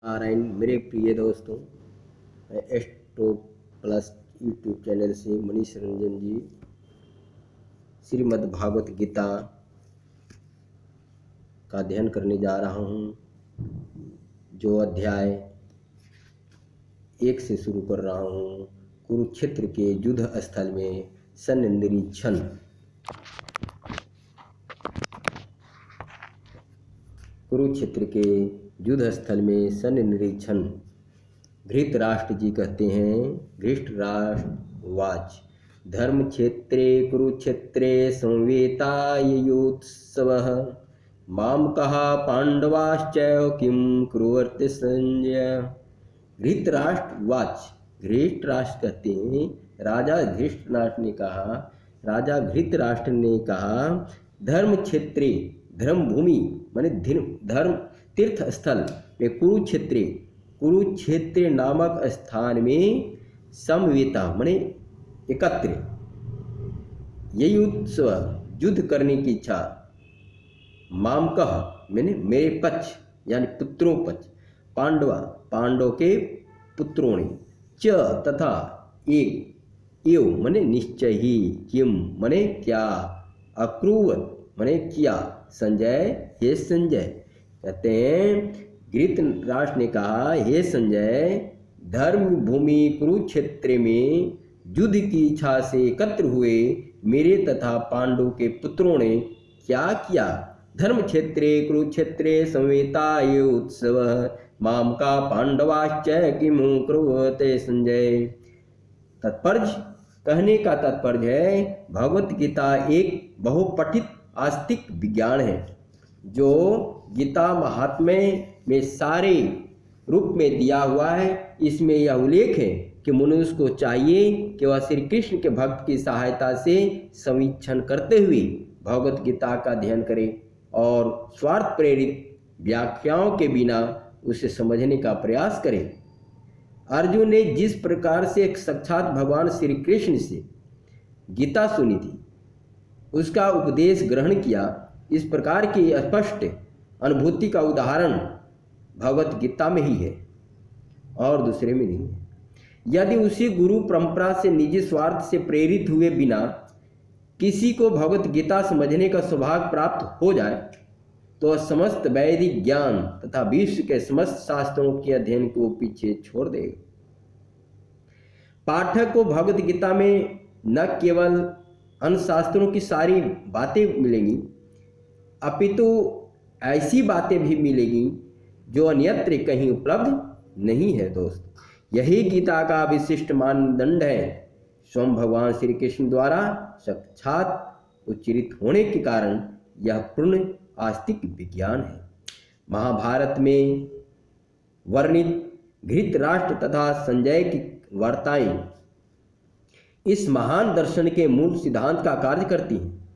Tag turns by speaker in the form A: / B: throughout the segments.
A: नारायण मेरे प्रिय दोस्तों, मैं एस्ट्रो प्लस यूट्यूब चैनल से मनीष रंजन जी श्रीमद् भागवत गीता का अध्ययन करने जा रहा हूँ। जो अध्याय 1 से शुरू कर रहा हूँ। कुरुक्षेत्र के युद्ध स्थल में सैन्य निरीक्षण। कुरुक्षेत्र के युद्ध स्थल में सैन्य निरीक्षण। धृतराष्ट्र जी कहते हैं, धृतराष्ट्रवाच धर्म क्षेत्रे कुरुक्षेत्रे संवेतायुत्सवः माम कहा पांडवाश्चैव किम कुर्वन्ति संजय। धृतराष्ट्रवाच, धृतराष्ट्र कहते हैं, राजा धृतराष्ट्र ने कहा धर्म क्षेत्रे, धर्म भूमि माने धर्म तीर्थ स्थल में कुरुक्षेत्र नामक स्थान में समवेता माने एकत्र, यही उत्सव युद्ध करने की इच्छा, माम कह मैंने मेरे पक्ष यानी पुत्रों पक्ष, पांडव के पुत्रों ने, च तथा एक एव माने निश्चय ही, किम माने क्या, अक्रूवत माने किया, संजय हे संजय। कहते हैं धृतराष्ट्र ने कहा, हे संजय, धर्म भूमि कुरुक्षेत्र में युद्ध की इच्छा से एकत्र हुए मेरे तथा पांडव के पुत्रों ने क्या किया। धर्म क्षेत्रे कुरुक्षेत्रे संवेताय उत्सव माम का पांडवाश्च किमु कुर्वते संजय। तात्पर्य, कहने का तात्पर्य है, भगवत गीता एक बहुपठित आस्तिक विज्ञान है जो गीता महात्म्य में सारे रूप में दिया हुआ है। इसमें यह उल्लेख है कि मनुष्य को चाहिए कि वह श्री कृष्ण के भक्त की सहायता से समीक्षण करते हुए भगवत गीता का अध्ययन करे और स्वार्थ प्रेरित व्याख्याओं के बिना उसे समझने का प्रयास करे। अर्जुन ने जिस प्रकार से साक्षात भगवान श्री कृष्ण से गीता सुनी थी, उसका उपदेश ग्रहण किया, इस प्रकार की स्पष्ट अनुभूति का उदाहरण भगवत गीता में ही है और दूसरे में नहीं है। यदि उसी गुरु परंपरा से निजी स्वार्थ से प्रेरित हुए बिना किसी को भगवत गीता समझने का सौभाग्य प्राप्त हो जाए तो समस्त वैदिक ज्ञान तथा विश्व के समस्त शास्त्रों के अध्ययन को पीछे छोड़ देगा। पाठक को भगवत गीता में न केवल अन्य शास्त्रों की सारी बातें मिलेंगी, अपितु ऐसी बातें भी मिलेगी जो अन्यत्र कहीं उपलब्ध नहीं है। दोस्त, यही गीता का विशिष्ट मानदंड है। स्वयं भगवान श्री कृष्ण द्वारा साक्षात उच्चरित होने के कारण यह पूर्ण आस्तिक विज्ञान है। महाभारत में वर्णित धृतराष्ट्र तथा संजय की वार्ताएं इस महान दर्शन के मूल सिद्धांत का कार्य करती हैं।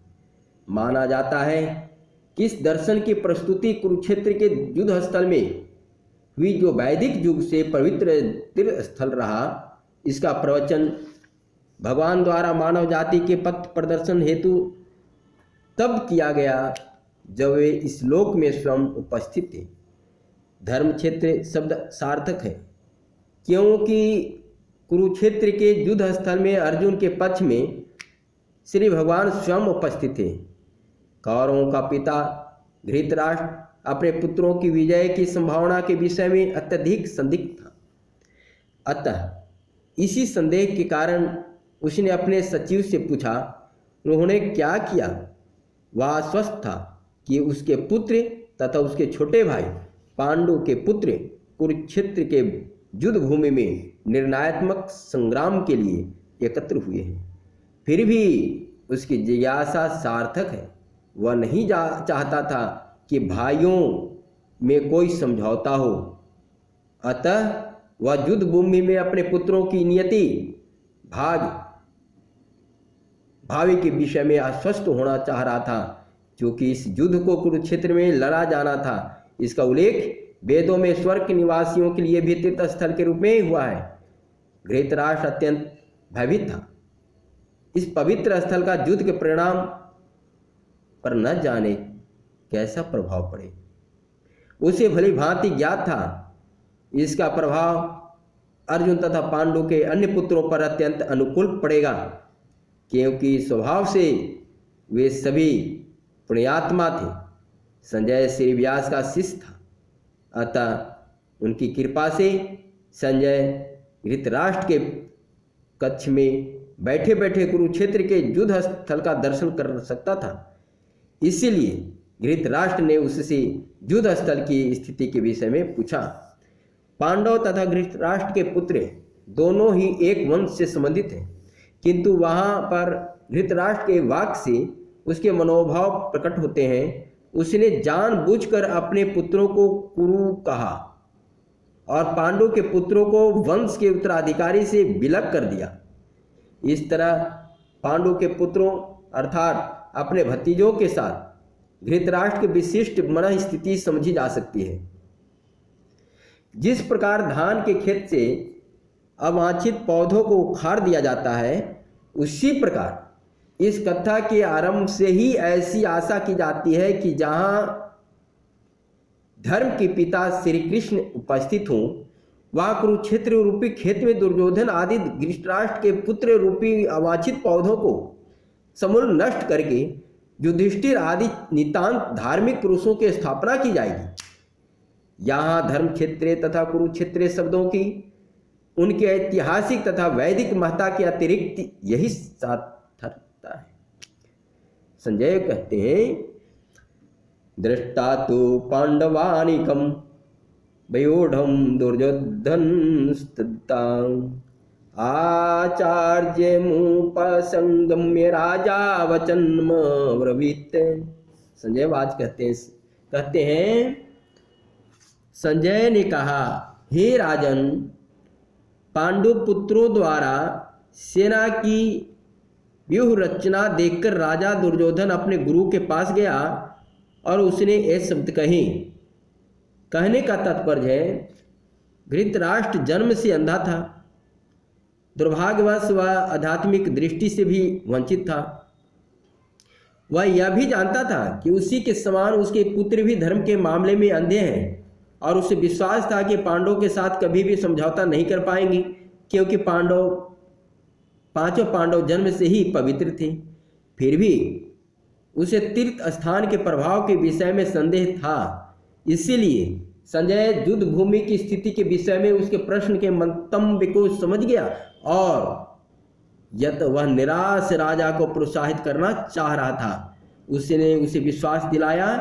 A: माना जाता है कि इस दर्शन की प्रस्तुति कुरुक्षेत्र के युद्ध स्थल में हुई, जो वैदिक युग से पवित्र तीर्थ स्थल रहा। इसका प्रवचन भगवान द्वारा मानव जाति के पथ प्रदर्शन हेतु तब किया गया जब वे इस लोक में स्वयं उपस्थित थे। धर्म क्षेत्र शब्द सार्थक है क्योंकि कुरुक्षेत्र के युद्ध स्थल में अर्जुन के पक्ष में श्री भगवान स्वयं उपस्थित थे। कौरवों का पिता धृतराष्ट्र अपने पुत्रों की विजय की संभावना के विषय में अत्यधिक संदिग्ध था। अतः इसी संदेह के कारण उसने अपने सचिव से पूछा, उन्होंने क्या किया। वह आश्वस्त था कि उसके पुत्र तथा उसके छोटे भाई पांडु के पुत्र कुरुक्षेत्र के युद्ध भूमि में निर्णयात्मक संग्राम के लिए एकत्र हुए हैं। फिर भी उसकी जिज्ञासा सार्थक है। वह नहीं चाहता था कि भाइयों में कोई समझौता हो, अतः वह युद्ध भूमि में अपने पुत्रों की नियति भावी के विषय में आश्वस्त होना चाह रहा था, क्योंकि इस युद्ध को कुरुक्षेत्र में लड़ा जाना था। इसका उल्लेख वेदों में स्वर्ग के निवासियों के लिए भी तीर्थ स्थल के रूप में हुआ है। धृतराष्ट्र अत्यंत भयभीत था। इस पवित्र स्थल का युद्ध के परिणाम पर न जाने कैसा प्रभाव पड़े। उसे भली भांति ज्ञात था इसका प्रभाव अर्जुन तथा पांडु के अन्य पुत्रों पर अत्यंत अनुकूल पड़ेगा, क्योंकि स्वभाव से वे सभी पुण्यात्मा थे। संजय श्री व्यास का शिष्य था, अतः उनकी कृपा से संजय धृतराष्ट्र के कक्ष में बैठे बैठे कुरुक्षेत्र के युद्ध स्थल का दर्शन कर सकता था। इसीलिए धृतराष्ट्र ने उससे युद्ध स्थल की स्थिति के विषय में पूछा। पांडव तथा धृतराष्ट्र के पुत्र दोनों ही एक वंश से संबंधित हैं, किंतु वहां पर धृतराष्ट्र के वाक्य से उसके मनोभाव प्रकट होते हैं। उसने जानबूझकर अपने पुत्रों को कुरु कहा और पांडु के पुत्रों को वंश के उत्तराधिकारी से विलग कर दिया। इस तरह पांडु के पुत्रों अर्थात अपने भतीजों के साथ धृतराष्ट्र की विशिष्ट मन स्थिति समझी जा सकती है। जिस प्रकार धान के खेत से अवांछित पौधों को उखाड़ दिया जाता है, उसी प्रकार इस कथा के आरंभ से ही ऐसी आशा की जाती है कि जहां धर्म के पिता श्री कृष्ण उपस्थित हों, वहां कुरुक्षेत्र रूपी खेत में दुर्योधन आदि धृतराष्ट्र के पुत्र रूपी अवांछित पौधों को समूल नष्ट करके युधिष्ठिर आदि नितांत धार्मिक पुरुषों की स्थापना की जाएगी। यहाँ धर्म क्षेत्र तथा कुरुक्षेत्र शब्दों की उनके ऐतिहासिक तथा वैदिक महत्ता के अतिरिक्त यही सार्थकता है। संजय कहते हैं, दृष्टा तो पांडवानिकम वयोढ़ दुर्योधन आचार्य मुपसंगम्य राजा वचन ब्रवीत। संजय वाच कहते हैं, संजय ने कहा, हे राजन, पांडु पुत्रों द्वारा सेना की व्यूह रचना देखकर राजा दुर्योधन अपने गुरु के पास गया और उसने ये शब्द कहे। कहने का तात्पर्य है, धृतराष्ट्र जन्म से अंधा था, दुर्भाग्यवश वह आध्यात्मिक दृष्टि से भी वंचित था। वह यह भी जानता था कि उसी के समान उसके पुत्र भी धर्म के मामले में अंधे हैं, और उसे विश्वास था कि पांडवों के साथ कभी भी समझौता नहीं कर पाएंगे, क्योंकि पांचों पांडव जन्म से ही पवित्र थे। फिर भी उसे तीर्थ स्थान के प्रभाव के विषय में संदेह था। इसीलिए संजय युद्ध भूमि की स्थिति के विषय में उसके प्रश्न के मंतव्य को समझ गया और यत वह निराश राजा को प्रोत्साहित करना चाह रहा था। उसने उसे विश्वास दिलाया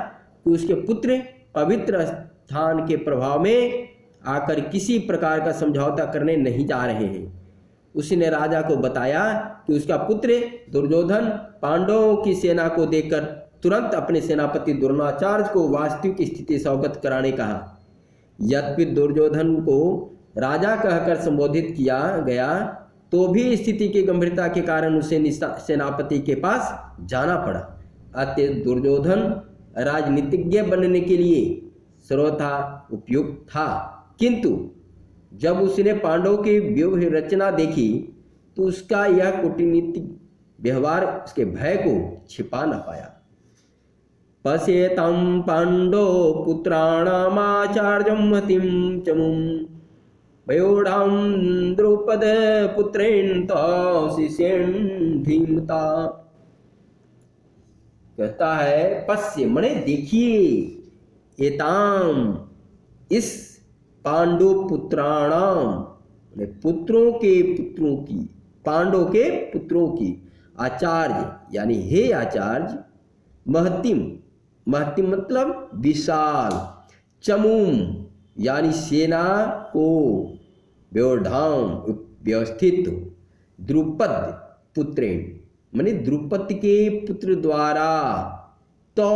A: कि उसके पुत्र पवित्र स्थान के प्रभाव में आकर किसी प्रकार का समझौता करने नहीं जा रहे हैं। उसने राजा को बताया कि उसका पुत्र दुर्योधन पांडवों की सेना को देखकर तुरंत अपने सेनापति द्रोणाचार्य को वास्तविक स्थिति से अवगत कराने कहा। यद्यपि दुर्योधन को राजा कहकर संबोधित किया गया, तो भी स्थिति की गंभीरता के कारण उसे सेनापति के पास जाना पड़ा। अतः दुर्योधन राजनीतिज्ञ बनने के लिए सर्वथा उपयुक्त था, किंतु जब उसने पांडवों की व्यूह रचना देखी तो उसका यह कूटनीतिक व्यवहार उसके भय को छिपा न पाया। पश्येतं पांडव पुत्राणामाचार्यं हतिं चमुं वयोढ़ं द्रौपद पुत्रेण शिष्येण धीमता। कहता है, पश्य मने देखिए, एताम इस पांडु पुत्राणाम पुत्रों की, पांडवों के पुत्रों की, आचार्य यानी हे आचार्य, महतिम मतलब विशाल, चमुम यानी सेना को, व्योढ़ाम व्यवस्थित, द्रुपद पुत्रेण माने द्रुपद के पुत्र द्वारा, तो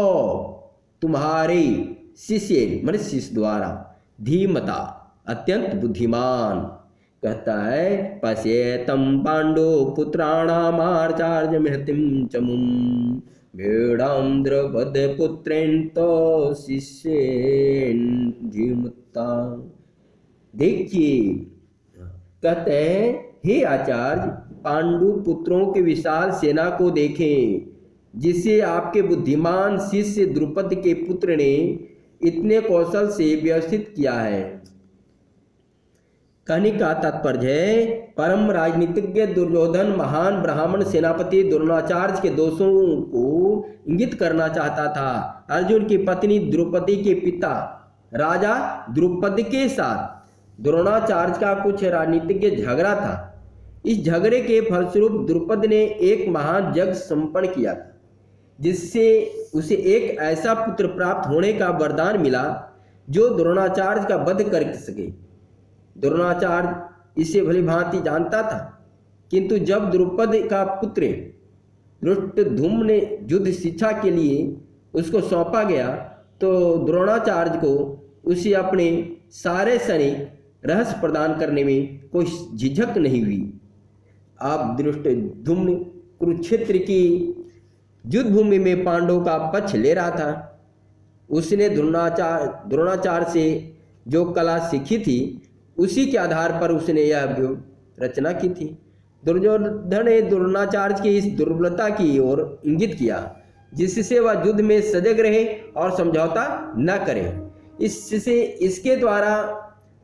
A: तुम्हारे शिष्य माने शिष्य द्वारा, धीमता अत्यंत बुद्धिमान। कहता है, पश्येतं पांडु पुत्राणामाचार्य महतिं चमुं व्योढ़ं द्रुपद पुत्रेण तो शिष्येण धीमता। देखिए, कहते हैं, हे आचार्य, पांडु पुत्रों के विशाल सेना को देखें, जिसे आपके बुद्धिमान शिष्य द्रुपद के पुत्र ने इतने कौशल से व्यवस्थित किया है। कहने का तात्पर्य है परम राजनीतिज्ञ दुर्योधन महान ब्राह्मण सेनापति द्रोणाचार्य के दोषों को इंगित करना चाहता था। अर्जुन की पत्नी द्रौपदी के पिता राजा द्रुपद के साथ द्रोणाचार्य का कुछ राजनीतिज्ञ झगड़ा था। इस झगड़े के फलस्वरूप द्रुपद ने एक महान यज्ञ संपन्न किया था, जिससे उसे एक ऐसा पुत्र प्राप्त होने का वरदान मिला जो द्रोणाचार्य का वध कर सके। द्रोणाचार्य इसे भली भांति जानता था, किंतु जब द्रुपद का पुत्र धृष्टद्युम्न ने युद्ध शिक्षा के लिए उसको सौंपा गया तो द्रोणाचार्य को उसे अपने सारे सैनिक रहस्य प्रदान करने में कोई झिझक नहीं हुई। अब धृष्टद्युम्न कुरुक्षेत्र की युद्ध भूमि में पांडवों का पक्ष ले रहा था। उसने द्रोणाचार्य से जो कला सीखी थी उसी के आधार पर उसने यह रचना की थी। दुर्योधन ने द्रोणाचार्य की इस दुर्बलता की ओर इंगित किया, जिससे वह युद्ध में सजग रहे और समझौता न करे। इसके द्वारा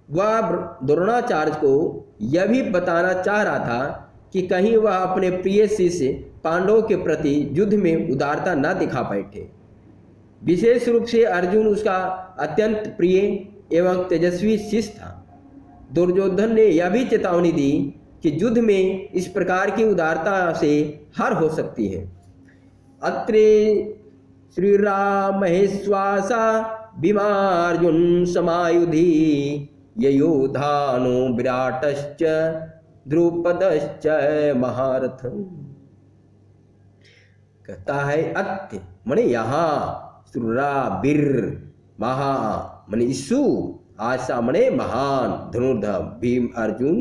A: वह द्रोणाचार्य को यह भी बताना चाह रहा था कि कहीं वह अपने प्रिय शिष्य पांडवों के प्रति युद्ध में उदारता न दिखा बैठे। विशेष रूप से अर्जुन उसका अत्यंत प्रिय एवं तेजस्वी शिष्य था। दुर्योधन ने यह भी चेतावनी दी कि युद्ध में इस प्रकार की उदारता से हार हो सकती है। अत्रे श्रीरामहेश्वासा भीमार्जुन समायुधि ययोधानो विराटश्च द्रुपदश्च महारथ। कहता है अत्य माने यहाँ, सुरा बीर, महा माने ईसु, आशा मने महान, धनुर्धर भीम अर्जुन,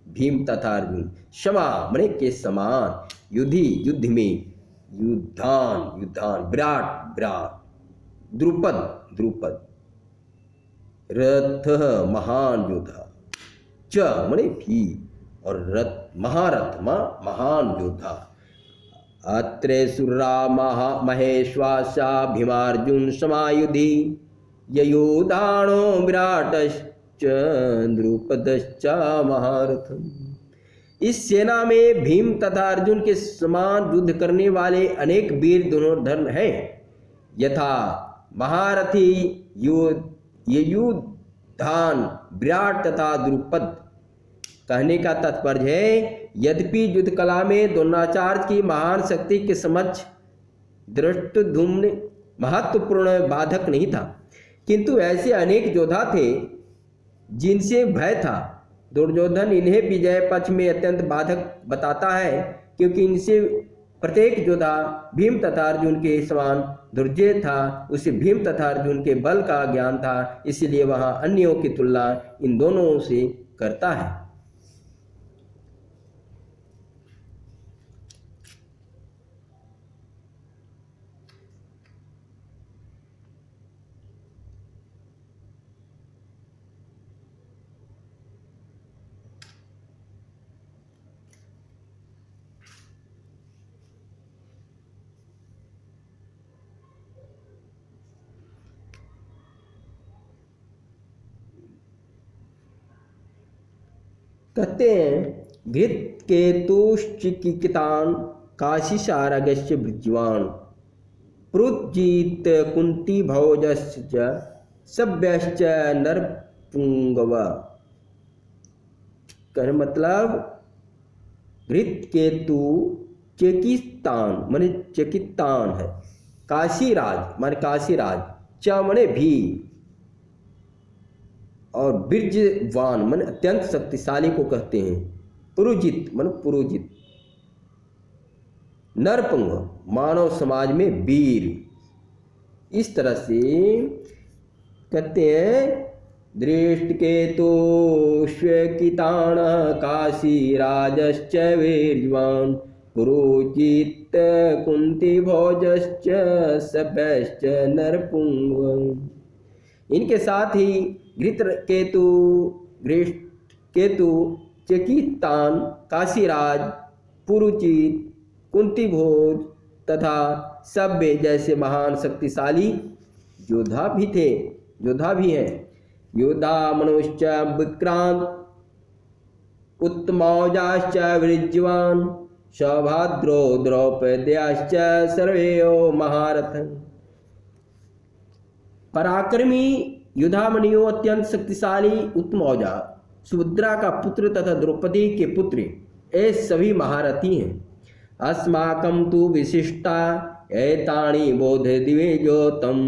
A: भीम तथा अर्जुन, क्षमा मने के समान, युद्धि युद्ध में, युद्धान विराट, द्रुपद रथ महान योद्धा, च मने भी और रथ महारथ महान योद्धा। अत्रे सुरा महेश्वासा भीमार्जुन समायुधि ययोधानो विराटश्च द्रुपदश्च महारथ। इस सेना में भीम तथा अर्जुन के समान युद्ध करने वाले अनेक वीर धनुर्धर हैं, यथा महारथी ययुधान विराट तथा द्रुपद। कहने का तात्पर्य है यद्यपि युद्ध कला में द्रोणाचार्य की महान शक्ति के समक्ष धृष्टद्युम्न महत्वपूर्ण बाधक नहीं था, किंतु ऐसे अनेक योद्धा थे जिनसे भय था। दुर्योधन इन्हें विजय पक्ष में अत्यंत बाधक बताता है, क्योंकि इनसे प्रत्येक योद्धा भीम तथा अर्जुन के समान दुर्जय था। उसे भीम तथा अर्जुन के बल का ज्ञान था, इसलिए वह अन्यों की तुलना इन दोनों से करता है। कहते हैं घृत केतुश्चिकितान काशीसारगस्य भृज्यवान प्रुज्जीत कुंती भौजश्च सभ्यश्च नरपुंगव। कहने मतलब घृत केतु चेकिस्तान माने चेकिस्तान है, काशीराज माने काशीराज, च माने भी, और बीर्जवान मन अत्यंत शक्तिशाली को कहते हैं। पुरुजित मन पुरोजित, नरपुंग मानव समाज में वीर। इस तरह से कहते हैं दृष्टकेतु श्वेकितान काशीराजश्च वीर्यवान पुरोजित कुंती भोजश्च सभ्यश्च नरपुंग। इनके साथ ही घृत केतु चेकितान काशीराज पुरुचित कुंती भोज तथा सभ्य जैसे महान शक्तिशाली योद्धा भी हैं। योद्धा मनुष्य विक्रांत उत्तमौजाश्च वृज्यवान् सौभाद्रो द्रौपद्याश्च सर्वेयो महारथ। पराक्रमी युधामणियों, अत्यंत शक्तिशाली उत्तमौजा, सुभद्रा का पुत्र तथा द्रौपदी के पुत्र, ये सभी महारथी हैं। अस्माकं तु विशिष्टा एतानि बोध दिवेजोतम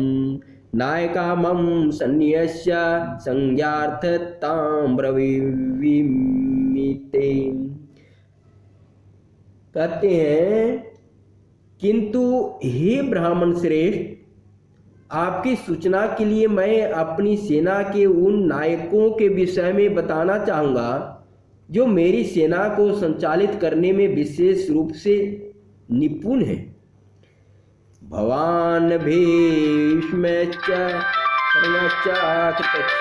A: नायका मम सन्न्यस्य संज्ञार्थतां ब्रवीमीते। कहते हैं, किंतु हे ब्राह्मण श्रेष्ठ, आपकी सूचना के लिए मैं अपनी सेना के उन नायकों के विषय में बताना चाहूँगा जो मेरी सेना को संचालित करने में विशेष रूप से निपुण हैं। भवान भीष्मश्च कर्णश्च कृतश्च।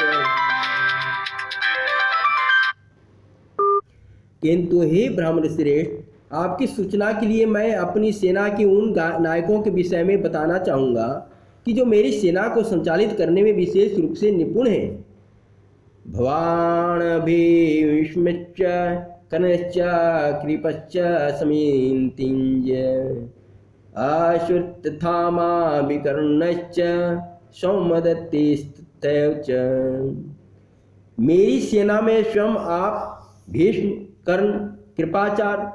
A: किंतु हे ब्राह्मण श्रेष्ठ, आपकी सूचना के लिए मैं अपनी सेना के उन नायकों के विषय में बताना चाहूँगा कि जो मेरी सेना को संचालित करने में विशेष रूप से निपुण हैं। भवान भीष्मश्च कर्णश्च कृपश्च समीतिंज अश्वत्थामा विकर्णश्च सौमदत्तिस्तैव च। मेरी सेना में स्वयं आप भीष्म, कर्ण, कृपाचार्य,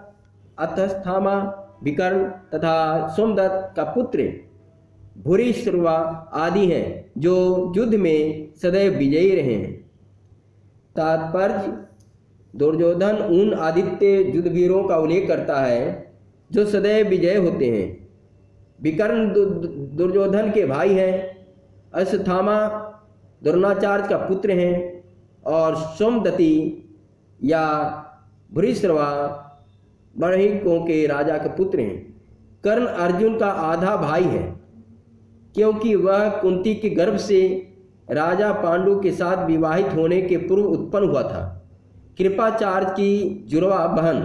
A: अश्वत्थामा, विकर्ण तथा सोमदत्त का पुत्र भूरिश्रवा आदि हैं जो युद्ध में सदैव विजयी रहे हैं। तात्पर्य, दुर्योधन उन आदित्य युद्धवीरों का उल्लेख करता है जो सदैव विजय होते हैं। विकर्ण दुर्योधन के भाई हैं, अश्वत्थामा द्रोणाचार्य का पुत्र हैं और सोमदत्ति या भूरिश्रवा बर्हिकों के राजा के पुत्र हैं। कर्ण अर्जुन का आधा भाई है क्योंकि वह कुंती के गर्भ से राजा पांडु के साथ विवाहित होने के पूर्व उत्पन्न हुआ था। कृपाचार्य की जुड़वा बहन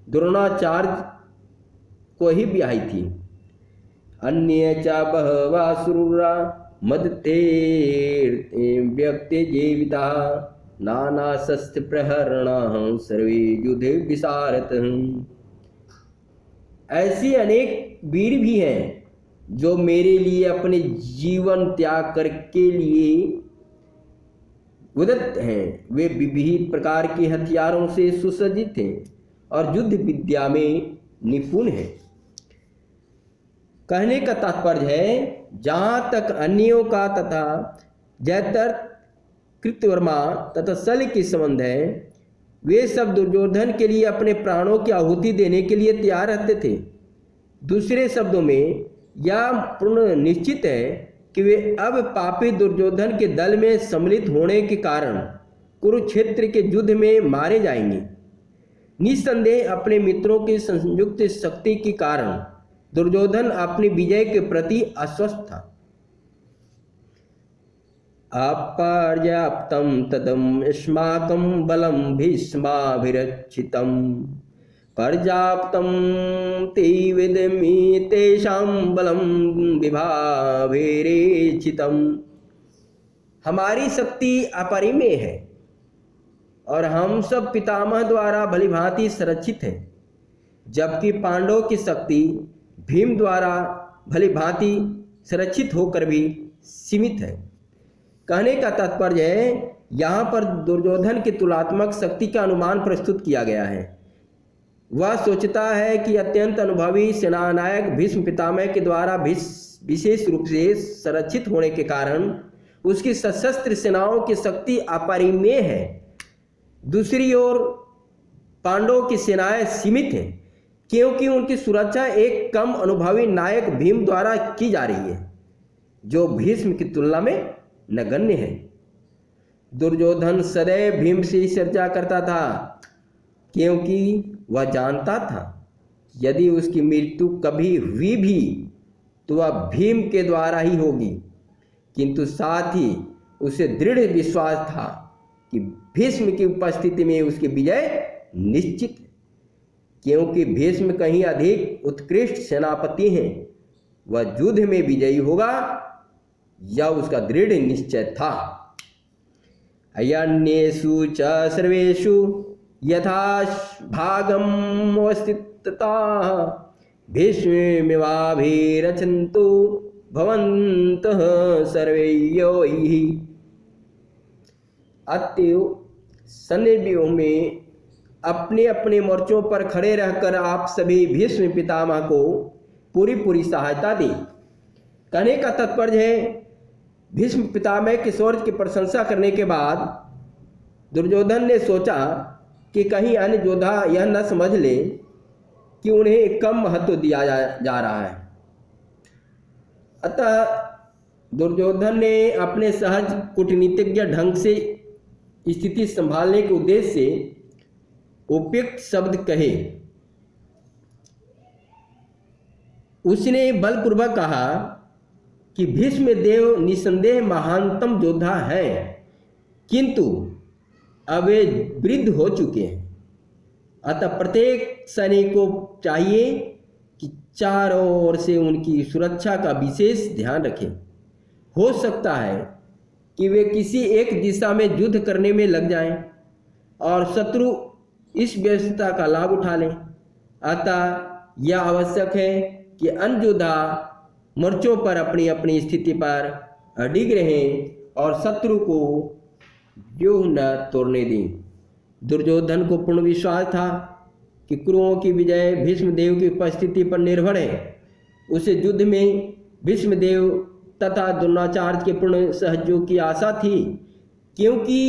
A: द्रोणाचार्य को ही ब्याही थी। अन्य च बहवा शूरा मदते व्यक्ति जीविता नाना शस्त्र प्रहरण सर्वे युद्धे विशारत। ऐसे अनेक वीर भी हैं जो मेरे लिए अपने जीवन त्याग करके लिए उद्यत हैं। वे विविध प्रकार के हथियारों से सुसज्जित हैं और युद्ध विद्या में निपुण हैं। कहने का तात्पर्य है, जहाँ तक अन्यों का तथा जयद्रथ, कृतवर्मा तथा शल्य की संबंध है, वे सब दुर्योधन के लिए अपने प्राणों की आहुति देने के लिए तैयार रहते थे। दूसरे शब्दों में यह पूर्ण निश्चित है कि वे अब पापी दुर्योधन के दल में सम्मिलित होने के कारण कुरुक्षेत्र के युद्ध में मारे जाएंगे। निस्संदेह अपने मित्रों की संयुक्त शक्ति के कारण दुर्योधन अपनी विजय के प्रति आश्वस्त था। अपर्याप्तं तदम अस्माकं बलं भीष्माभिरक्षितं पर्याप्तं ते विदमि तेषां बलं विभाभिरेक्षितं। हमारी शक्ति अपरिमेय है और हम सब पितामह द्वारा भलीभांति संरक्षित हैं, जबकि पांडवों की शक्ति भीम द्वारा भलीभांति संरक्षित होकर भी सीमित है। कहने का तात्पर्य है, यहाँ पर दुर्योधन की तुलनात्मक शक्ति का अनुमान प्रस्तुत किया गया है। वह सोचता है कि अत्यंत अनुभवी सेनानायक भीष्म पितामह के द्वारा विशेष रूप से संरक्षित होने के कारण उसकी सशस्त्र सेनाओं की शक्ति अपरिमेय है। दूसरी ओर पांडवों की सेनाएं सीमित हैं क्योंकि उनकी सुरक्षा एक कम अनुभवी नायक भीम द्वारा की जा रही है, जो भीष्म की तुलना में नगण्य है। दुर्योधन सदैव भीम से चर्चा करता था क्योंकि वह जानता था यदि उसकी मृत्यु कभी हुई भी तो वह भीम के द्वारा ही होगी, किंतु साथ ही उसे दृढ़ विश्वास था कि भीष्म की उपस्थिति में उसकी विजय निश्चित है, क्योंकि भीष्म कहीं अधिक उत्कृष्ट सेनापति हैं। वह युद्ध में विजयी होगा, यह उसका दृढ़ निश्चय था। अयन्येषु च सर्वेषु यथा भागमवस्थितता भीष्मेवाभिरचन्तु भवन्तः सर्वे योहि। अतएव सन्निव्यूह में अपने अपने मोर्चों पर खड़े रहकर आप सभी भीष्म पितामह को पूरी सहायता दी। कहने का तात्पर्य है, भीष्म पितामह के शौर्य की प्रशंसा करने के बाद दुर्योधन ने सोचा कि कहीं अन्य योद्धा यह न समझ ले कि उन्हें कम महत्व दिया जा रहा है। अतः दुर्योधन ने अपने सहज कूटनीतिज्ञ ढंग से स्थिति संभालने के उद्देश्य से उपयुक्त शब्द कहे। उसने बलपूर्वक कहा कि भीष्म देव निसंदेह महानतम योद्धा हैं, किंतु अब वे वृद्ध हो चुके हैं। अतः प्रत्येक सैनिक को चाहिए कि चारों ओर से उनकी सुरक्षा का विशेष ध्यान रखें। हो सकता है कि वे किसी एक दिशा में युद्ध करने में लग जाएं और शत्रु इस व्यवस्था का लाभ उठा लें। अतः यह आवश्यक है कि अन्य योद्धा मोर्चों पर अपनी अपनी स्थिति पर अडिग रहें और शत्रु को व्यूह न तोड़ने दें। दुर्योधन को पूर्ण विश्वास था कि कुरुओं की विजय भीष्मदेव की उपस्थिति पर निर्भर है। उसे युद्ध में भीष्मदेव तथा द्रोणाचार्य के पूर्ण सहयोग की आशा थी, क्योंकि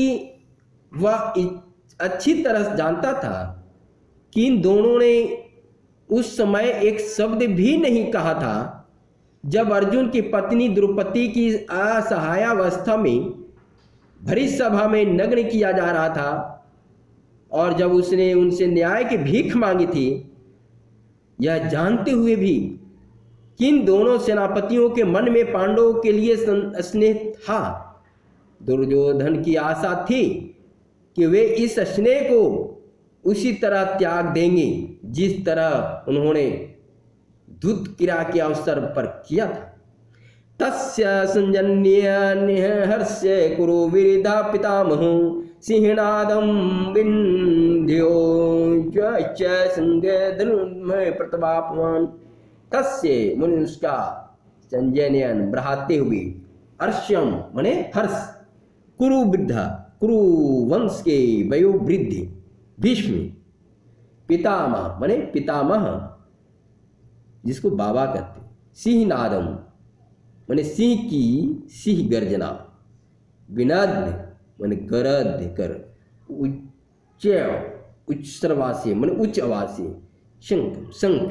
A: वह अच्छी तरह जानता था कि इन दोनों ने उस समय एक शब्द भी नहीं कहा था जब अर्जुन की पत्नी द्रौपदी की असहायावस्था में भरी सभा में नग्न किया जा रहा था और जब उसने उनसे न्याय की भीख मांगी थी, यह जानते हुए भी कि इन दोनों सेनापतियों के मन में पांडवों के लिए स्नेह था। दुर्योधन की आशा थी कि वे इस स्नेह को उसी तरह त्याग देंगे जिस तरह उन्होंने धूतक्रीड़ा के अवसर पर किया था। तस्य संजन्य हर्ष्य कुरु विरिधा पितामहो सिंहनादम विंध्यो संगय प्रतापवान। तस्य मुनि उसका संजनयन बढ़ाते हुए हर्ष्यम मने हर्ष, कुरु वृद्धा कुरु वंश के वयोवृद्ध भीष्म, पितामह मने पितामह जिसको बाबा कहते, सिंहनादम मने सिंह की सिंह गर्जना, विनाद मने गरज कर, उच्च सर्वासी मने उच्च आवासी, शंख शंख,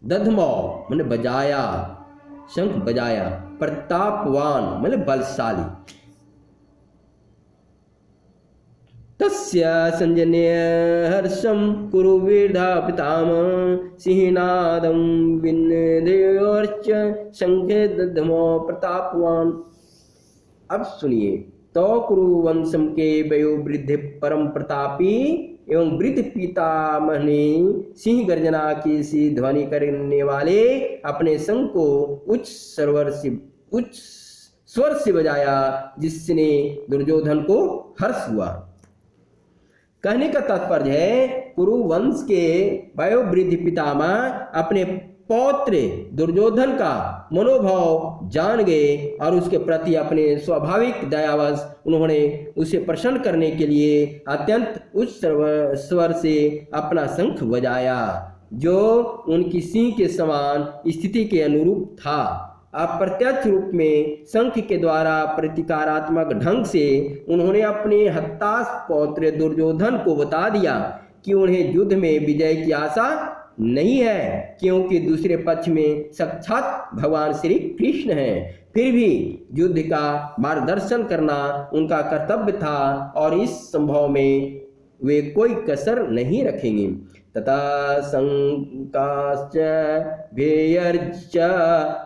A: दधमौ मने बजाया, शंख बजाया, प्रतापवान मने बलशाली। तस्य संजन्य हर्षम कुरु वीर्धा पितामह सिंहनादम विन्देवर्च शंखे दधमो प्रतापवान। अब सुनिए, तो कुरु वंशम के वयोवृद्ध परम प्रतापी एवं वृद्ध पितामह ने सिंह गर्जना की सी ध्वनि करने वाले अपने संग को उच्च स्वर से बजाया, जिसने दुर्योधन को हर्ष हुआ। कहने का तात्पर्य है, कुरु वंश के वयोवृद्ध पितामह अपने पौत्र दुर्योधन का मनोभाव जान गए और उसके प्रति अपने स्वाभाविक दयावश उन्होंने उसे प्रसन्न करने के लिए अत्यंत उच्च स्वर से अपना शंख बजाया, जो उनकी सिंह के समान स्थिति के अनुरूप था। अप्रत्यक्ष रूप में शंख के द्वारा प्रतिकारात्मक ढंग से उन्होंने अपने हताश पौत्र दुर्योधन को बता दिया कि उन्हें युद्ध में विजय की आशा नहीं है, क्योंकि दूसरे पक्ष में साक्षात भगवान श्री कृष्ण हैं। फिर भी युद्ध का मार्गदर्शन करना उनका कर्तव्य था और इस संभव में वे कोई कसर नहीं रखेंगे। तथा संकाश्च भेयर्च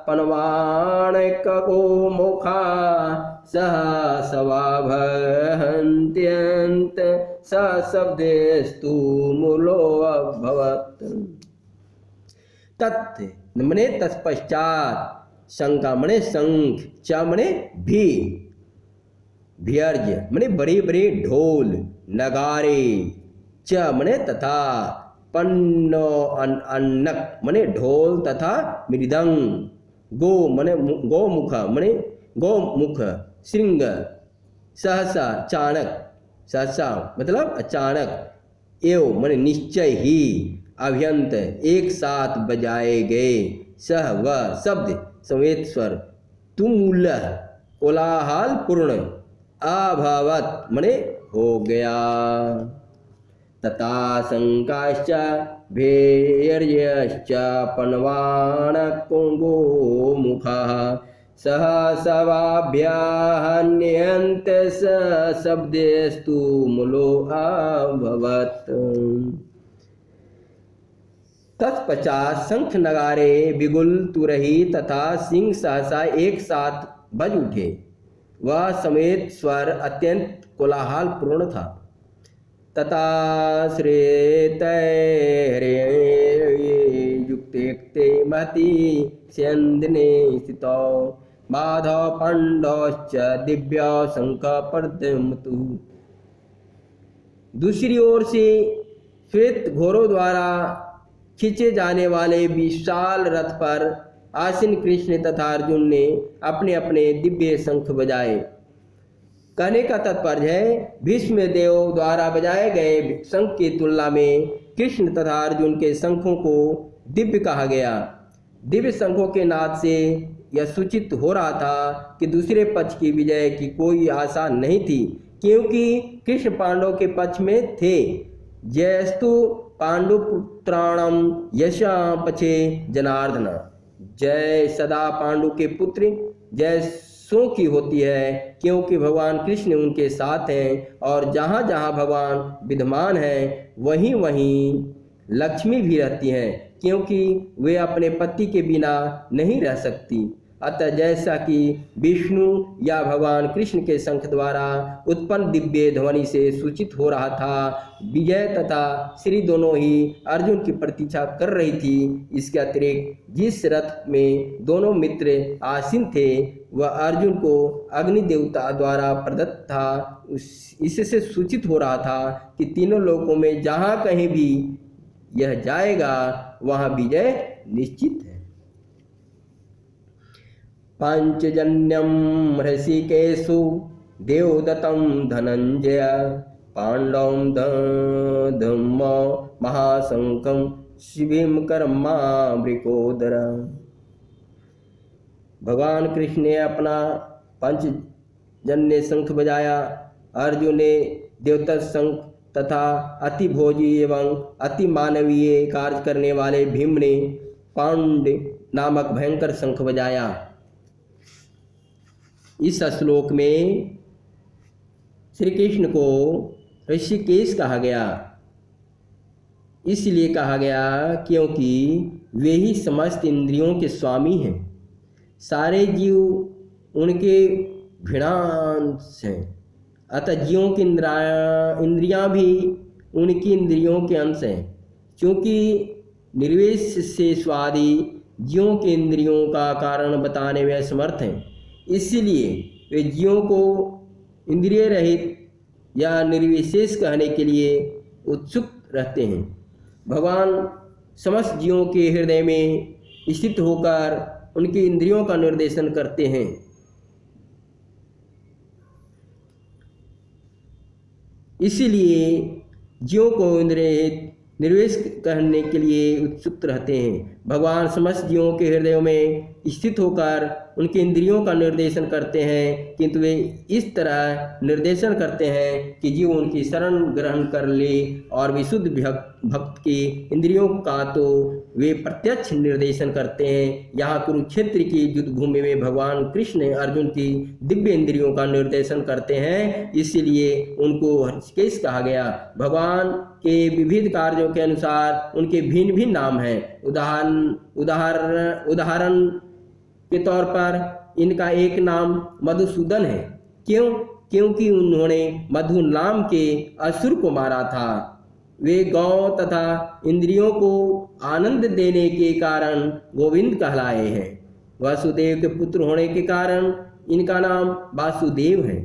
A: पनवाणको मुखा सह सवाभन्त्यन्त सशब्देस्तु मूलो अभवत्। तत् मने तत्पश्चात, शंका मने शंख, च मने भी, भीर्ज मने बड़े बड़े ढोल नगारे, च मने तथा, पन्नो अन्नक मने ढोल तथा मृदंग, गो मने गौमुख मने गौमुख, श्रृंग, सहसा चाणक, सहसा मतलब अचानक, एव मने निश्चय ही, अभ्यंत एक साथ बजाए गए, सह वह शब्द, समेत स्वर, तुमुल कोलाहल पूर्ण, अभवत मने हो गया। तथा शंकाश्च भैर्यश्च पन्वान गोमुखः, सहसवाभ्याहन्यन्त शब्देस्तु मूलो अभवत्। तत्पश्चात शंख नगारे बिगुल तुरही तथा सिंह सहसा एक साथ बज उठे। वह समेत स्वर अत्यंत कोलाहल पूर्ण था। तथा श्रेतैर्ये युक्ते महति स्यंदने स्थितौ, माधव पांडवश्च दिव्य शंख प्रद्युम्नतु। दूसरी ओर से श्वेत घोड़ों द्वारा खींचे जाने वाले विशाल रथ पर आसीन कृष्ण तथा अर्जुन ने अपने अपने दिव्य शंख बजाए। कहने का तात्पर्य है, भीष्म देव द्वारा बजाए गए शंख की तुलना में कृष्ण तथा अर्जुन के शंखों को दिव्य कहा गया। दिव्य शंखों के नाद से यह सूचित हो रहा था कि दूसरे पक्ष की विजय की कोई आशा नहीं थी, क्योंकि कृष्ण पांडव के पक्ष में थे। जयस्तु पांडुपुत्राणम यशा पछे जनार्दन। जय सदा पांडु के पुत्र जय सो की होती है, क्योंकि भगवान कृष्ण उनके साथ हैं, और जहाँ जहाँ भगवान विद्यमान हैं वहीं वहीं लक्ष्मी भी रहती हैं, क्योंकि वे अपने पति के बिना नहीं रह सकती। अतः जैसा कि विष्णु या भगवान कृष्ण के शंख द्वारा उत्पन्न दिव्य ध्वनि से सूचित हो रहा था, विजय तथा श्री दोनों ही अर्जुन की प्रतीक्षा कर रही थी। इसके अतिरिक्त जिस रथ में दोनों मित्र आसीन थे वह अर्जुन को अग्नि देवता द्वारा प्रदत्त था। इससे सूचित हो रहा था कि तीनों लोकों में जहाँ कहीं भी यह जाएगा वहाँ विजय निश्चित है। पांचजन्यम ऋषिकेशु देवदत्तं धनंजय, पांडवं धम्म महाशंकं शिवीं कर्मा वृकोदर। भगवान कृष्ण ने अपना पंचजन्य शंख बजाया। अर्जुन ने देवदत्त शंख तथा अति भोजी एवं अति मानवीय कार्य करने वाले भीम ने पांड नामक भयंकर शंख बजाया। इस श्लोक में श्री कृष्ण को ऋषिकेश कहा गया। इसलिए कहा गया क्योंकि वे ही समस्त इंद्रियों के स्वामी हैं। सारे जीव उनके भिन्नांश हैं, अतः जीवों की इंद्रियां भी उनकी इंद्रियों के अंश हैं। क्योंकि निर्वेश से स्वादि जीवों के इंद्रियों का कारण बताने में असमर्थ हैं, इसलिए वे जीवों को इंद्रिय रहित या निर्विशेष कहने के लिए उत्सुक रहते हैं। भगवान समस्त जीवों के हृदय में स्थित होकर उनकी इंद्रियों का निर्देशन करते हैं। इसीलिए जीवों को इंद्रिय निर्वेश करने के लिए उत्सुक रहते हैं। भगवान समस्त जीवों के हृदयों में स्थित होकर उनके इंद्रियों का निर्देशन करते हैं, किंतु वे इस तरह निर्देशन करते हैं कि जीव उनकी शरण ग्रहण कर ले, और विशुद्ध भक्त की इंद्रियों का तो वे प्रत्यक्ष निर्देशन करते हैं। यहाँ कुरुक्षेत्र की युद्ध भूमि में भगवान कृष्ण अर्जुन की दिव्य इंद्रियों का निर्देशन करते हैं, इसीलिए उनको ऋषिकेश कहा गया। भगवान के विविध कार्यों के अनुसार उनके भिन्न भिन्न नाम हैं। उदाहरण के तौर पर इनका एक नाम मधुसूदन है। क्यों? क्योंकि उन्होंने मधु नाम के असुर को मारा था। वे गौ तथा इंद्रियों को आनंद देने के कारण गोविंद कहलाए हैं। वासुदेव के पुत्र होने के कारण इनका नाम वासुदेव है।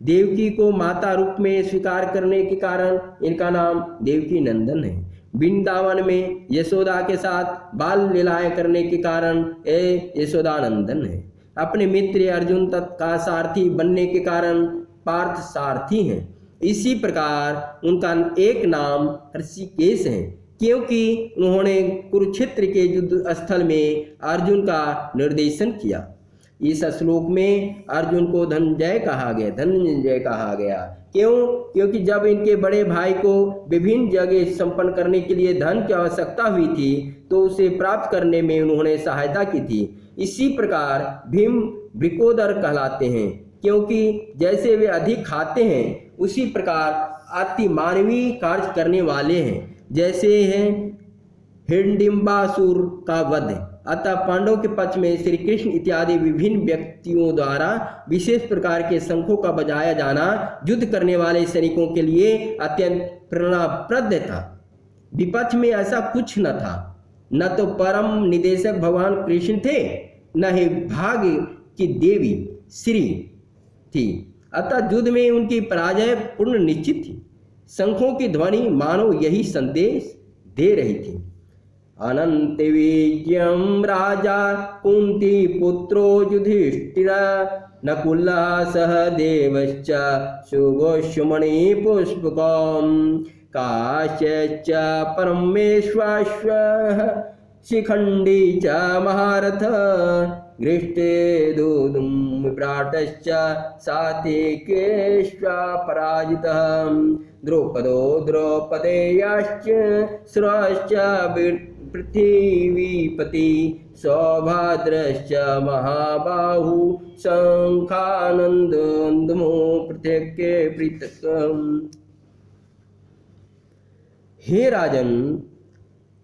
A: देवकी को माता रूप में स्वीकार करने के कारण इनका नाम देवकी नंदन है। वृंदावन में यशोदा के साथ बाल लीलाएं करने के कारण ये यशोदानंदन है। अपने मित्र अर्जुन का सारथी बनने के कारण पार्थ सारथी हैं। इसी प्रकार उनका एक नाम ऋषिकेश है, क्योंकि उन्होंने कुरुक्षेत्र के युद्ध स्थल में अर्जुन का निर्देशन किया। इस श्लोक में अर्जुन को धनंजय कहा गया। क्यों? क्योंकि जब इनके बड़े भाई को विभिन्न जगह संपन्न करने के लिए धन की आवश्यकता हुई थी तो उसे प्राप्त करने में उन्होंने सहायता की थी। इसी प्रकार भीम वृकोदर कहलाते हैं, क्योंकि जैसे वे अधिक खाते हैं उसी प्रकार अति मानवीय कार्य करने वाले हैं, जैसे हैं हिडिंबासुर का वध। अतः पांडवों के पक्ष में श्री कृष्ण इत्यादि विभिन्न व्यक्तियों द्वारा विशेष प्रकार के शंखों का बजाया जाना युद्ध करने वाले सैनिकों के लिए अत्यंत प्रेरणाप्रद था। विपक्ष में ऐसा कुछ न था, न तो परम निदेशक भगवान कृष्ण थे, न ही भाग्य की देवी श्री थी। अतः युद्ध में उनकी पराजय पूर्ण निश्चित थी। शंखों की ध्वनि मानो यही संदेश दे रही थी। अनंत विजयम राजा कुंती पुत्रो युधिष्ठिर नकुलः सहदेवश्च सुगोष्मणि पुष्पकम् काश्यश्च परमेश्वरः शिखंडी च महारथ गृष्टेदुदुम विभ्राटश्च सात्विकेश्व पराजितः द्रौपदेयाश्च सुराश्च पृथिवीपति सौभद्रश्च महाबाहु शंखानंदमो पृथक पृथक। हे राजन,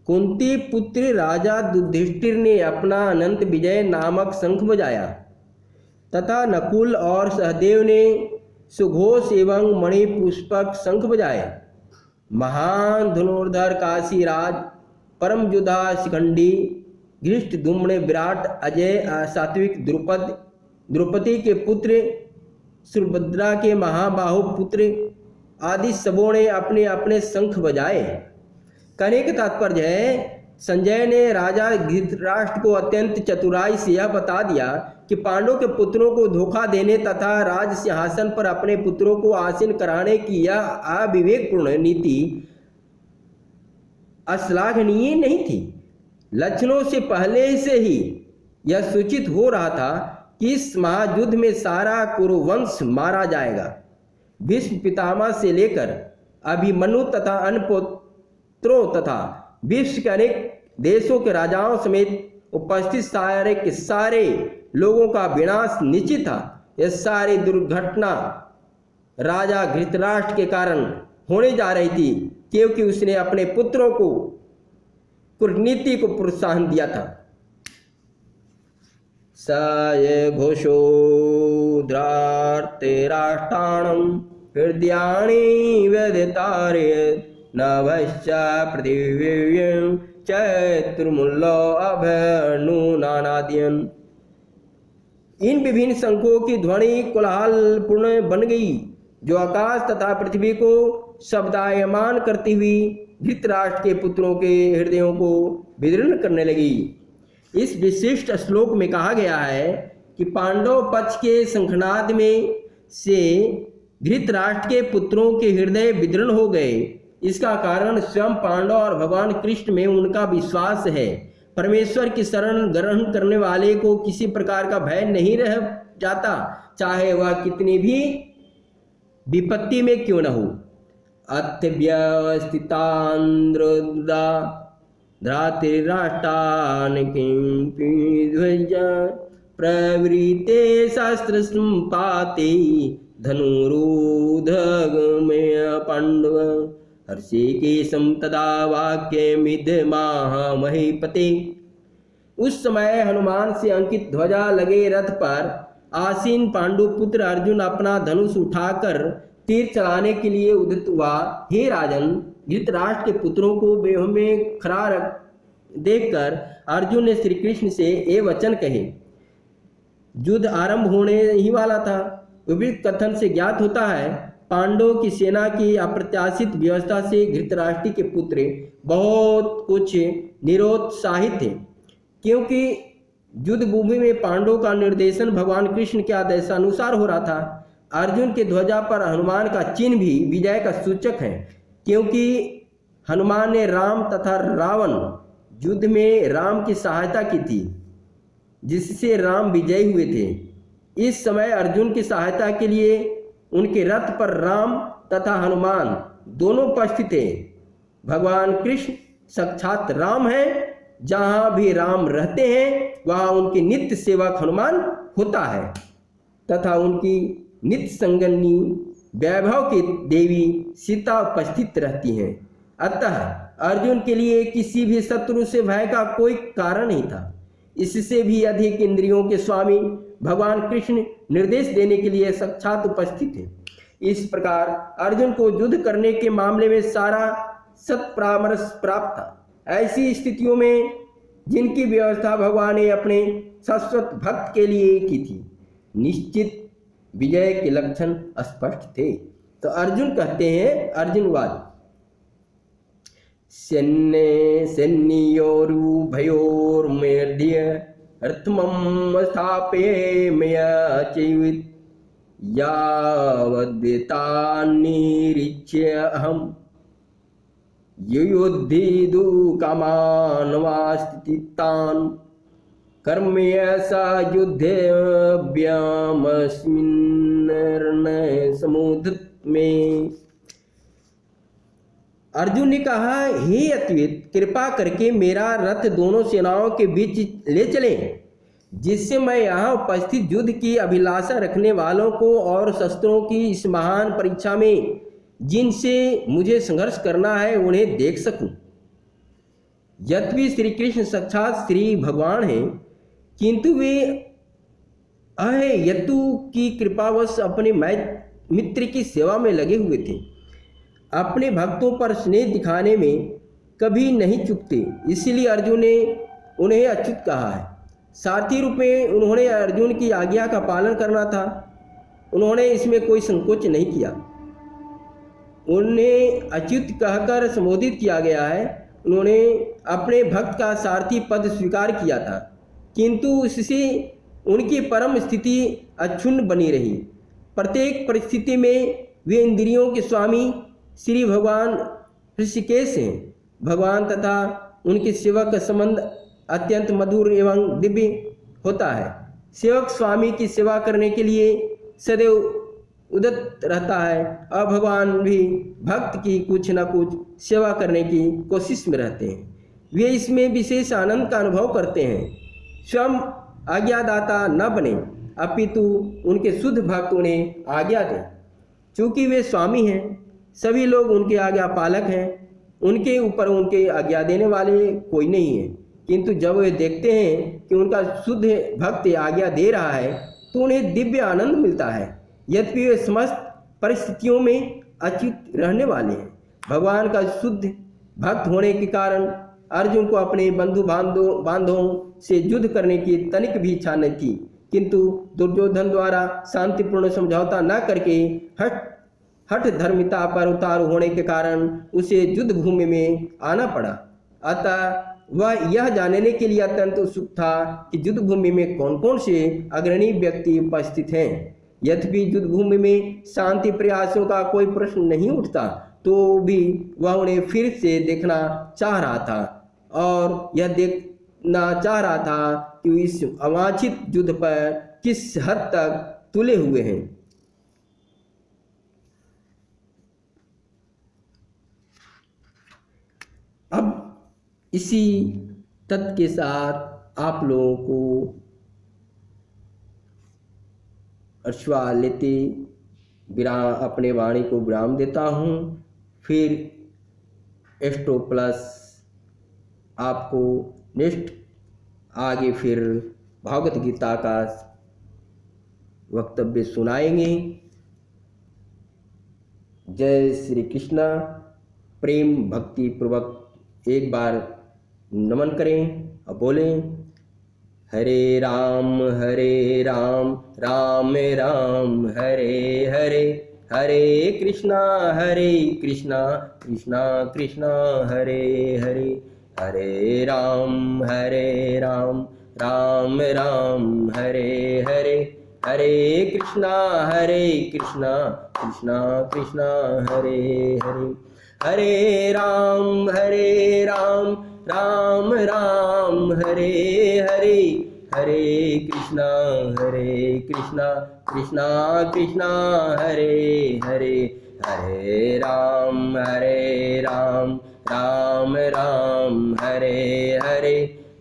A: कुंती पुत्र राजा युधिष्ठिर ने अपना अनंत विजय नामक शंख बजाया तथा नकुल और सहदेव ने सुघोष एवं मणिपुष्पक शंख बजाए। महान धनुर्धर काशीराज, परम योद्धा शिखंडी, धृष्टद्युम्न, विराट, अजय, सात्विक, द्रौपदी के पुत्र, सुभद्रा के महाबाहु पुत्र आदि सबों ने अपने अपने शंख बजाए। कहने का तात्पर्य है, संजय ने राजा धृतराष्ट्र को अत्यंत चतुराई से यह बता दिया कि पांडवों के पुत्रों को धोखा देने तथा राज सिंहासन पर अपने पुत्रों को आसीन कराने की यह अविवेकपूर्ण नीति अश्लाघनीय नहीं थी। लक्षणों से पहले से ही यह सूचित हो रहा था कि इस महायुद्ध में सारा कुरुवंश मारा जाएगा। भीष्म पितामह से लेकर अभिमन्यु तथा अन्य पुत्रों तथा विश्व के अनेक देशों के राजाओं समेत उपस्थित सारे के सारे लोगों का विनाश निश्चित था। यह सारी दुर्घटना राजा धृतराष्ट्र के कारण होने जा रही थी, क्योंकि उसने अपने पुत्रों को कूटनीति को प्रोत्साहन दिया था। स घोषो द्रार्ते राष्ट्राणं हृदयानि व्यदतारे नभश्च पृथिव्यां चैत्रमुल्लो अभनुनानाद्यन्। इन विभिन्न शंखों की ध्वनि कोलाहलपूर्ण बन गई, जो आकाश तथा पृथ्वी को शब्दायमान करती हुई धृतराष्ट्र के पुत्रों के हृदयों को विदीर्ण करने लगी। इस विशिष्ट श्लोक में कहा गया है कि पांडव पक्ष के शंखनाद में से धृतराष्ट्र के पुत्रों के हृदय विदीर्ण हो गए। इसका कारण स्वयं पांडव और भगवान कृष्ण में उनका विश्वास है। परमेश्वर की शरण ग्रहण करने वाले को किसी प्रकार का भय नहीं रह जाता, चाहे वह कितनी भी विपत्ति में क्यों न हो। अत्यव्यवस्थितान्द्रदा धृतराष्ट्रान् किंपिध्वज प्रवृते शस्त्र संपाते धनुरुधगमय पांडव हर्षिकेशं तदा वाक्यमिदमाह महीपते। उस समय हनुमान से अंकित ध्वजा लगे रथ पर आसीन पांडुपुत्र अर्जुन अपना धनुष उठाकर तीर चलाने के लिए उद्यत हुआ। हे राजन, धृतराष्ट्र के पुत्रों को व्यूह में खड़ा देखकर अर्जुन ने श्री कृष्ण से ये वचन कहे। युद्ध आरंभ होने ही वाला था। उपयुक्त कथन से ज्ञात होता है पांडवों की सेना की अप्रत्याशित व्यवस्था से धृतराष्ट्र के पुत्र बहुत कुछ निरुत्साहित थे, क्योंकि युद्ध भूमि में पांडवों का निर्देशन भगवान कृष्ण के आदेशानुसार हो रहा था। अर्जुन के ध्वजा पर हनुमान का चिन्ह भी विजय का सूचक है, क्योंकि हनुमान ने राम तथा रावण युद्ध में राम की सहायता की थी, जिससे राम विजयी हुए थे। इस समय अर्जुन की सहायता के लिए उनके रथ पर राम तथा हनुमान दोनों उपस्थित थे। भगवान कृष्ण साक्षात राम हैं, जहाँ भी राम रहते हैं वहाँ उनके नित्य सेवक हनुमान होता है तथा उनकी नित्य संगनी वैभव की देवी सीता उपस्थित रहती हैं। अतः अर्जुन के लिए किसी भी शत्रु से भय का कोई कारण नहीं था। इससे भी अधिक इंद्रियों के स्वामी भगवान कृष्ण निर्देश देने के लिए साक्षात उपस्थित हैं। इस प्रकार अर्जुन को युद्ध करने के मामले में सारा सत्परामर्श प्राप्त था। ऐसी स्थितियों में जिनकी व्यवस्था भगवान ने अपने शाश्वत भक्त के लिए की थी, निश्चित विजय के लक्षण स्पष्ट थे। तो अर्जुन कहते हैं, अर्जुनवाद सैन्योरुभयोर्मध्ये रथमं स्थापये मया चैवित् यावद्वेतान्निरीक्ष्य अहं युयुद्धिदु कामान् वास्तितान् कर्मय सा युद्धेऽभ्यामस्मिन् समुद्र में। अर्जुन ने कहा, हे अद्वैत, कृपा करके मेरा रथ दोनों सेनाओं के बीच ले चलें, जिससे मैं यहाँ उपस्थित युद्ध की अभिलाषा रखने वालों को और शस्त्रों की इस महान परीक्षा में जिनसे मुझे संघर्ष करना है उन्हें देख सकूं। यद्यपि श्री कृष्ण साक्षात श्री भगवान हैं, किंतु वे अहेतु की कृपावश अपने मित्र की सेवा में लगे हुए थे। अपने भक्तों पर स्नेह दिखाने में कभी नहीं चूकते, इसलिए अर्जुन ने उन्हें अच्युत कहा है। सारथी रूप में उन्होंने अर्जुन की आज्ञा का पालन करना था। उन्होंने इसमें कोई संकोच नहीं किया। उन्हें अच्युत कहकर संबोधित किया गया है। उन्होंने अपने भक्त का सारथी पद स्वीकार किया था, किंतु उससे उनकी परम स्थिति अक्षुण्ण बनी रही। प्रत्येक परिस्थिति में वे इंद्रियों के स्वामी श्री भगवान ऋषिकेश हैं। भगवान तथा उनके सेवक का संबंध अत्यंत मधुर एवं दिव्य होता है। सेवक स्वामी की सेवा करने के लिए सदैव उद्यत रहता है और भगवान भी भक्त की कुछ न कुछ सेवा करने की कोशिश में रहते हैं। वे इसमें विशेष आनंद का अनुभव करते हैं। स्वयं आज्ञादाता न बने, अपितु उनके शुद्ध भक्त उन्हें आज्ञा दें। चूँकि वे स्वामी हैं, सभी लोग उनके आज्ञा पालक हैं, उनके ऊपर उनके आज्ञा देने वाले कोई नहीं है। किंतु जब वे देखते हैं कि उनका शुद्ध भक्त आज्ञा दे रहा है तो उन्हें दिव्य आनंद मिलता है। यद्यपि वे समस्त परिस्थितियों में अच्युत रहने वाले हैं। भगवान का शुद्ध भक्त होने के कारण अर्जुन को अपने बंधु बांधवों से युद्ध करने की तनिक भी इच्छा न थी, किंतु दुर्योधन द्वारा शांतिपूर्ण समझौता न करके हठ धर्मिता पर उतारू होने के कारण उसे युद्ध भूमि में आना पड़ा। अतः वह यह जानने के लिए अत्यंत उत्सुक था कि युद्ध भूमि में कौन कौन से अग्रणी व्यक्ति उपस्थित हैं। यद्यपि युद्ध भूमि में शांति प्रयासों का कोई प्रश्न नहीं उठता, तो भी वह उन्हें फिर से देखना चाह रहा था और यह देखना चाह रहा था कि इस अवांछित युद्ध पर किस हद तक तुले हुए हैं। अब इसी तथ्य के साथ आप लोगों को अर्शवा लेते अपने वाणी को विराम देता हूँ। फिर एस्ट्रो प्लस आपको नेक्स्ट आगे फिर भागवत गीता का वक्तव्य सुनाएंगे। जय श्री कृष्णा। प्रेम भक्ति पूर्वक एक बार नमन करें और बोलें, हरे राम राम राम हरे हरे, हरे कृष्णा कृष्णा कृष्णा हरे हरे, हरे राम राम राम हरे हरे, हरे कृष्णा कृष्णा कृष्णा हरे हरे, हरे राम राम राम हरे हरे, हरे कृष्णा कृष्णा कृष्णा हरे हरे, हरे राम राम राम हरे हरे,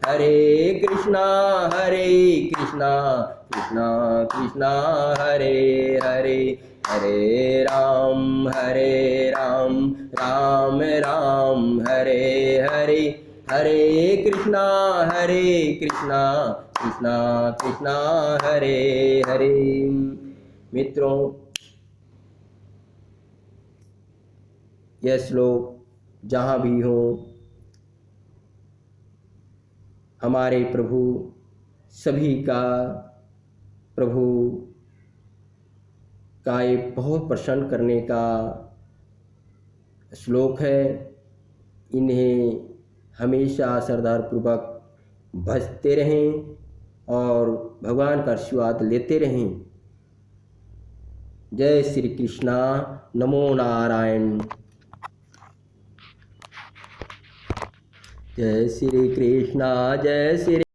A: हरे कृष्णा कृष्णा कृष्णा हरे हरे, हरे राम राम राम हरे हरे, हरे कृष्णा कृष्णा कृष्णा हरे हरे। मित्रों, यह श्लोक जहाँ भी हो, हमारे प्रभु सभी का प्रभु का एक बहुत प्रसन्न करने का श्लोक है। इन्हें हमेशा श्रद्धापूर्वक भजते रहें और भगवान का आशीर्वाद लेते रहें। जय श्री कृष्णा, नमो नारायण। जय श्री कृष्णा, जय श्री